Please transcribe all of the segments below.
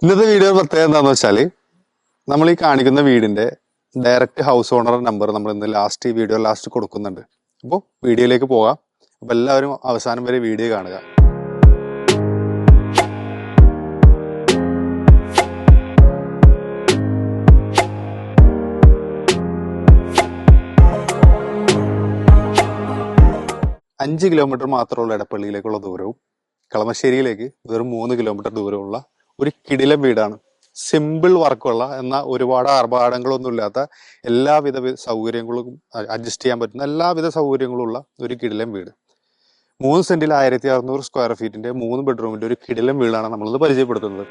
ഇന്നത്തെ വീഡിയോ പ്രത്യേകത എന്താണെന്ന് വെച്ചാൽ നമ്മൾ ഈ കാണിക്കുന്ന വീടിന്റെ ഡയറക്റ്റ് ഹൗസ് ഓണർ നമ്പർ നമ്മൾ ഇന്ന് വീഡിയോ ലാസ്റ്റ് കൊടുക്കുന്നുണ്ട്. അപ്പോൾ വീഡിയോയിലേക്ക് പോകാം. അപ്പോൾ എല്ലാവരും അവസാനം വരെ വീഡിയോ കാണുക. അഞ്ച് കിലോമീറ്റർ മാത്രമുള്ള എടപ്പള്ളിയിലേക്കുള്ള ദൂരവും കളമശ്ശേരിയിലേക്ക് വെറും 3 കിലോമീറ്റർ ദൂരമുള്ള ഒരു കിടിലം വീടാണ്. സിമ്പിൾ വർക്കുള്ള എന്നാൽ ഒരുപാട് ആർഭാടങ്ങളൊന്നും ഇല്ലാത്ത എല്ലാവിധ സൗകര്യങ്ങളും അഡ്ജസ്റ്റ് ചെയ്യാൻ പറ്റുന്ന എല്ലാവിധ സൗകര്യങ്ങളും ഉള്ള ഒരു കിടിലം വീട്. 3 സെന്റിൽ 1600 സ്ക്വയർ ഫീറ്റിന്റെ 3 ബെഡ്റൂമിന്റെ ഒരു കിടിലം വീടാണ് നമ്മളിന്ന് പരിചയപ്പെടുത്തുന്നത്.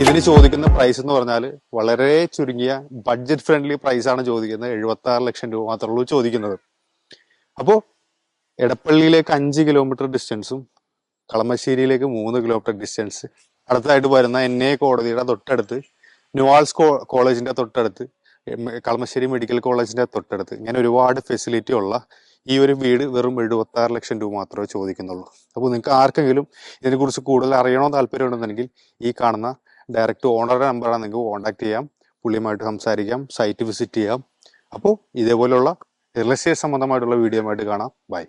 ഇതിന് ചോദിക്കുന്ന പ്രൈസ് എന്ന് പറഞ്ഞാൽ വളരെ ചുരുങ്ങിയ ബഡ്ജറ്റ് ഫ്രണ്ട്ലി പ്രൈസ് ആണ് ചോദിക്കുന്നത്. 76 ലക്ഷം രൂപ മാത്രമേ ചോദിക്കുന്നത്. അപ്പോൾ എടപ്പള്ളിയിലേക്ക് 5 കിലോമീറ്റർ ഡിസ്റ്റൻസും കളമശ്ശേരിയിലേക്ക് 3 കിലോമീറ്റർ ഡിസ്റ്റൻസ്, അടുത്തായിട്ട് വരുന്ന NA കോടതിയുടെ തൊട്ടടുത്ത്, ന്യൂവാൾസ് കോളേജിന്റെ തൊട്ടടുത്ത്, കളമശ്ശേരി മെഡിക്കൽ കോളേജിന്റെ തൊട്ടടുത്ത്, ഇങ്ങനെ ഒരുപാട് ഫെസിലിറ്റി ഉള്ള ഈ ഒരു വീട് വെറും 76 ലക്ഷം രൂപ മാത്രമേ ചോദിക്കുന്നുള്ളൂ. അപ്പോൾ നിങ്ങൾക്ക് ആർക്കെങ്കിലും ഇതിനെക്കുറിച്ച് കൂടുതൽ അറിയണോ താല്പര്യം ഉണ്ടെന്നുണ്ടെങ്കിൽ ഈ കാണുന്ന ഡയറക്റ്റ് ഓണറുടെ നമ്പറാണ്, നിങ്ങൾക്ക് കോൺടാക്ട് ചെയ്യാം, പുള്ളിയുമായിട്ട് സംസാരിക്കാം, സൈറ്റ് വിസിറ്റ് ചെയ്യാം. അപ്പോൾ ഇതേപോലെയുള്ള റിയൽ എസ്റ്റേറ്റ് സംബന്ധമായിട്ടുള്ള വീഡിയോ ആയിട്ട് കാണാം. ബൈ.